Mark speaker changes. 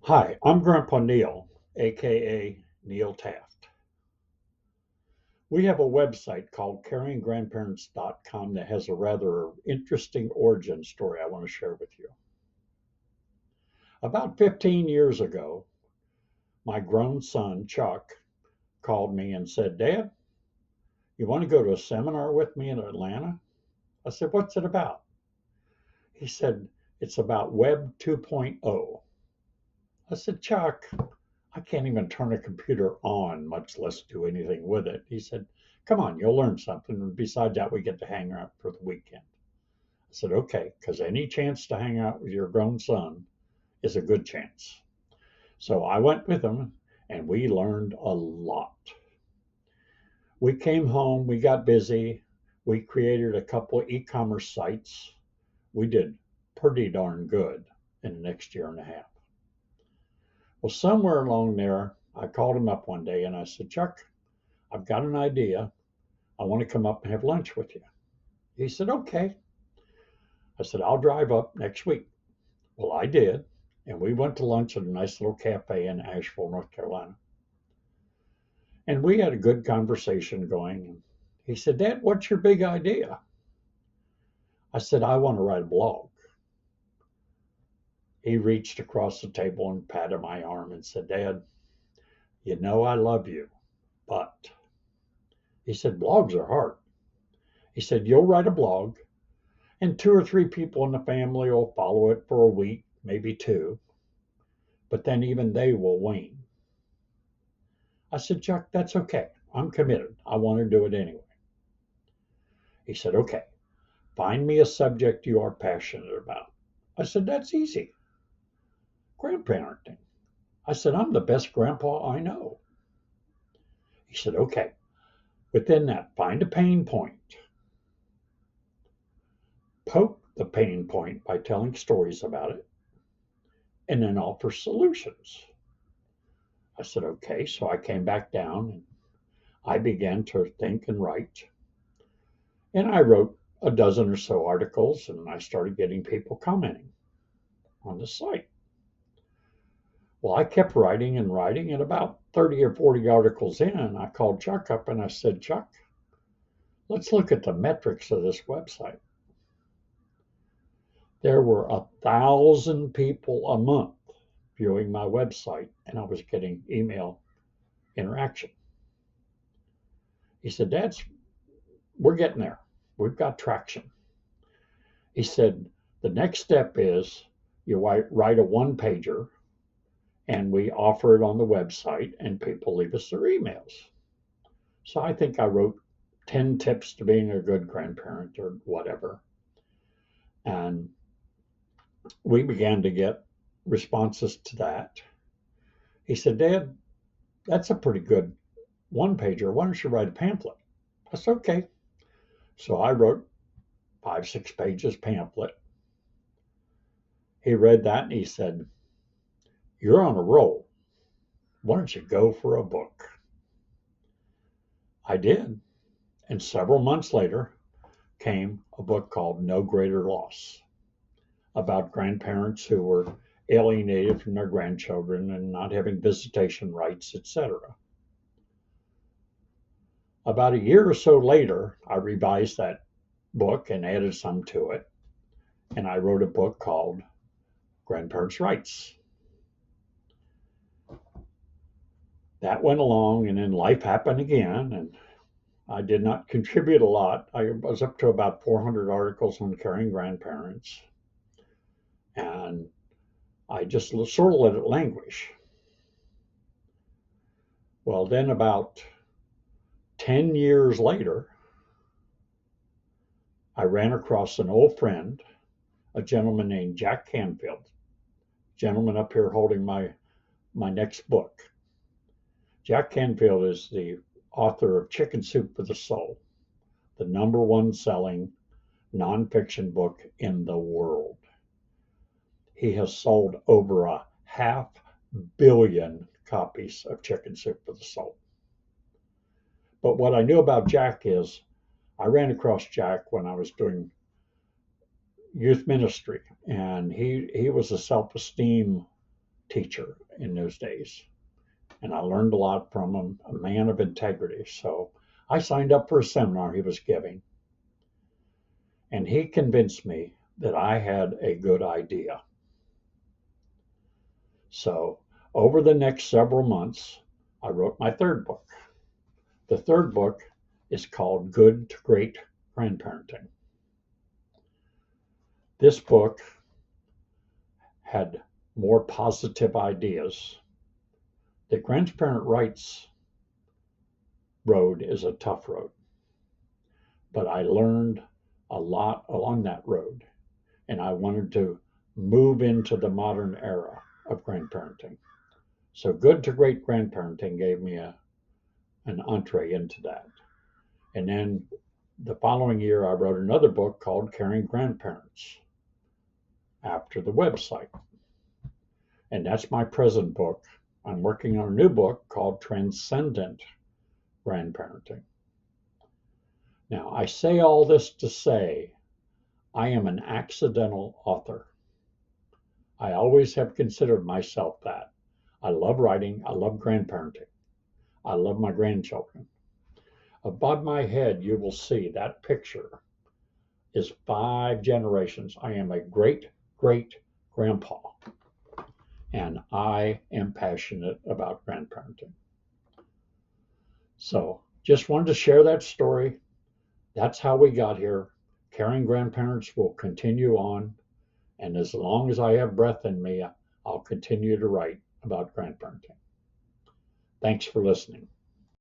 Speaker 1: Hi, I'm Grandpa Neil, aka Neil Taft. We have a website called caringgrandparents.com that has a rather interesting origin story I want to share with you. About 15 years ago, my grown son, Chuck, called me and said, Dad, you want to go to a seminar with me in Atlanta? I said, What's it about? He said, It's about Web 2.0. I said, Chuck, I can't even turn a computer on, much less do anything with it. He said, Come on, you'll learn something. And besides that, we get to hang out for the weekend. I said, Okay, because any chance to hang out with your grown son is a good chance. So I went with him and we learned a lot. We came home, we got busy, we created a couple of e commerce sites. We did pretty darn good in the next year and a half. Well, somewhere along there, I called him up one day and I said, Chuck, I've got an idea. I want to come up and have lunch with you. He said, Okay. I said, I'll drive up next week. Well, I did. And we went to lunch at a nice little cafe in Asheville, North Carolina. And we had a good conversation going. He said, Dad, what's your big idea? I said, I want to write a blog. He reached across the table and patted my arm and said, Dad, you know I love you, but he said, blogs are hard. He said, you'll write a blog and two or three people in the family will follow it for a week, maybe two, but then even they will wane. I said, Chuck, that's okay. I'm committed. I want to do it anyway. He said, Okay, find me a subject you are passionate about. I said, That's easy. Grandparenting. I said, I'm the best grandpa I know. He said, Okay, within that, find a pain point. Poke the pain point by telling stories about it, and then offer solutions. I said, Okay. So I came back down and I began to think and write. And I wrote a dozen or so articles, and I started getting people commenting on the site. Well, I kept writing and writing, and about 30 or 40 articles in, I called Chuck up and I said, Chuck, let's look at the metrics of this website. There were 1,000 people a month viewing my website, and I was getting email interaction. He said, we're getting there. We've got traction. He said, the next step is you write a one pager and we offer it on the website and people leave us their emails. So I think I wrote 10 tips to being a good grandparent or whatever. And we began to get responses to that. He said, Dad, that's a pretty good one pager. Why don't you write a pamphlet? I said, Okay. So I wrote 5, 6 pages pamphlet. He read that and he said, You're on a roll. Why don't you go for a book? I did. And several months later came a book called No Greater Loss about grandparents who were alienated from their grandchildren and not having visitation rights, etc. About a year or so later, I revised that book and added some to it, and I wrote a book called Grandparents' Rights. That went along, and then life happened again, and I did not contribute a lot. I was up to about 400 articles on caring grandparents, and I just sort of let it languish. Well, then about 10 years later, I ran across an old friend, a gentleman named Jack Canfield, gentleman up here holding my next book. Jack Canfield is the author of Chicken Soup for the Soul, the number one selling nonfiction book in the world. He has sold over 500,000,000 copies of Chicken Soup for the Soul. But what I knew about Jack is I ran across Jack when I was doing youth ministry, and he was a self-esteem teacher in those days. And I learned a lot from him, a man of integrity. So I signed up for a seminar he was giving, and he convinced me that I had a good idea. So over the next several months, I wrote my third book. The third book is called Good to Great Grandparenting. This book had more positive ideas. The grandparent rights road is a tough road, but I learned a lot along that road, and I wanted to move into the modern era of grandparenting. So Good to Great Grandparenting gave me an entree into that. And then the following year, I wrote another book called Caring Grandparents after the website. And that's my present book. I'm working on a new book called Transcendent Grandparenting. Now, I say all this to say I am an accidental author. I always have considered myself that. I love writing. I love grandparenting. I love my grandchildren. Above my head, you will see that picture is 5 generations. I am a great, great grandpa, and I am passionate about grandparenting. So just wanted to share that story. That's how we got here. Caring Grandparents will continue on, and as long as I have breath in me, I'll continue to write about grandparenting. Thanks for listening.